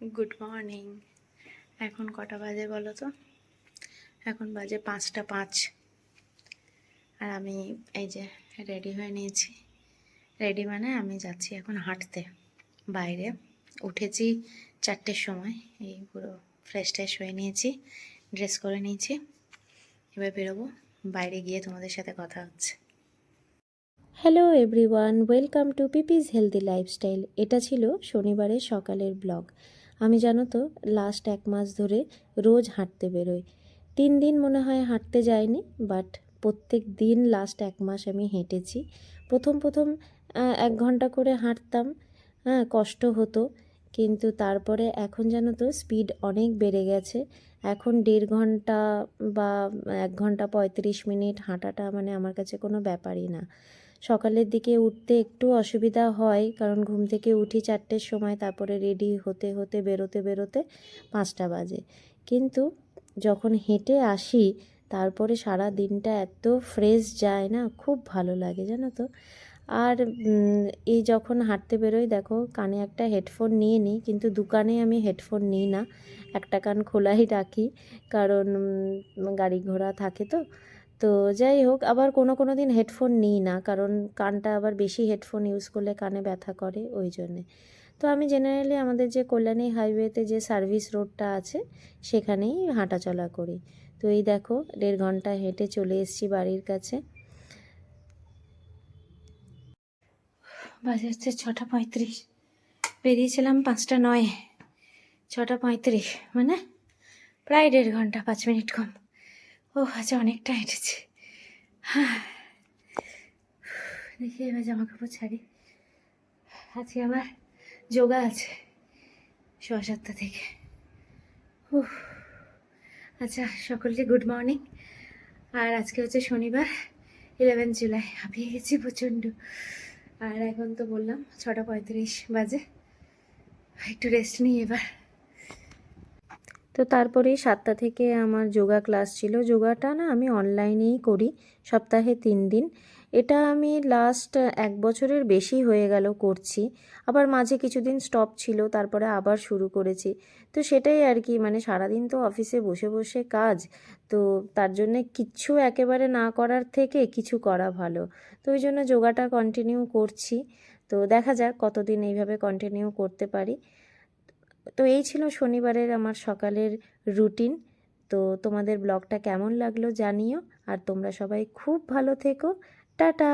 Good morning. এখন কটা বাজে বলো তো? এখন বাজে 5টা 5। আর আমি এই যে রেডি হয়ে নিয়েছি। রেডি মানে আমি যাচ্ছি এখন হাঁটতে বাইরে। উঠেছি 4টের সময়, এই পুরো ফ্রেশ ট্রেশ হয়ে নিয়েছি, ড্রেস করে নিয়েছি। এবার বেরোবো, বাইরে গিয়ে তোমাদের সাথে কথা হচ্ছে। Hello everyone, welcome to পিপিস healthy lifestyle. এটা ছিল শনিবারের সকালের ব্লগ। আমি জানো তো লাস্ট 1 মাস ধরে রোজ হাঁটতে বেরোই। 3 দিন মনে হয় হাঁটতে যাইনি, বাট প্রত্যেক দিন লাস্ট 1 মাস আমি হেঁটেছি। প্রথম 1 ঘন্টা করে হাঁটতাম, হ্যাঁ কষ্ট হতো, কিন্তু তারপরে এখন জানো তো স্পিড অনেক বেড়ে গেছে। এখন 1.5 ঘন্টা বা 1 ঘন্টা 35 মিনিট হাঁটাটা মানে আমার কাছে কোনো ব্যাপারই না। সকালের দিকে উঠতে একটু অসুবিধা হয়, কারণ ঘুম থেকে উঠি 4টের সময়, তারপরে রেডি হতে হতে বেরোতে 5টা বাজে। কিন্তু যখন হেঁটে আসি তারপরে সারা দিনটা এত ফ্রেশ যায় না, খুব ভালো লাগে জানো তো। আর এই যখন হাঁটতে বেরোই দেখো কানে একটা হেডফোন নিয়ে নিই, কিন্তু দোকানে আমি হেডফোন নিই না, একটা কান খোলাই রাখি, কারণ গাড়ি ঘোড়া থাকে তো। তো যাই হোক, আবার কোনো দিন হেডফোন নিই না, কারণ কানটা আবার বেশি হেডফোন ইউজ করলে কানে ব্যথা করে, ওই জন্যে। তো আমি জেনারেলি আমাদের যে কল্যাণী হাইওয়েতে যে সার্ভিস রোডটা আছে সেখানেই হাঁটাচলা করি। তো এই দেখো 1.5 ঘন্টা হেঁটে চলে এসেছি বাড়ির কাছে। বাজে হচ্ছে 6টা 35। বেরিয়েছিলাম 5টা 9, 6টা 35 মানে প্রায় 1.5 ঘন্টা, 5 মিনিট কম। ও আচ্ছা, অনেকটা হেঁটেছি। হ্যাঁ, দেখি এবার জামা কাপড় ছাড়ি। আজকে আমার যোগা আছে 7:15 থেকে। আচ্ছা, সকলকে গুড মর্নিং। আর আজকে হচ্ছে শনিবার, 11 জুলাই। হাঁপিয়ে গেছি প্রচণ্ড। আর এখন তো বললাম 6টা 35 বাজে, একটু রেস্ট নিই এবার। তো তারপরেই 7টা থেকে আমার যোগা ক্লাস ছিল। যোগাটা না আমি অনলাইনেই করি, সপ্তাহে 3 দিন। এটা আমি লাস্ট 1 বছরের বেশি হয়ে গেল করছি। আবার মাঝে কিছুদিন স্টপ ছিল, তারপরে আবার শুরু করেছি। তো সেটাই আর কি, মানে সারাদিন তো অফিসে বসে বসে কাজ, তো তার জন্যে কিচ্ছু একেবারে না করার থেকে কিছু করা ভালো। তো ওই জন্য যোগাটা কন্টিনিউ করছি। তো দেখা যাক কতদিন এইভাবে কন্টিনিউ করতে পারি। তো এই ছিল শনিবারের আমার সকালের রুটিন। তো তোমাদের ব্লগটা কেমন লাগলো জানিও, আর তোমরা সবাই খুব ভালো থেকো। টাটা।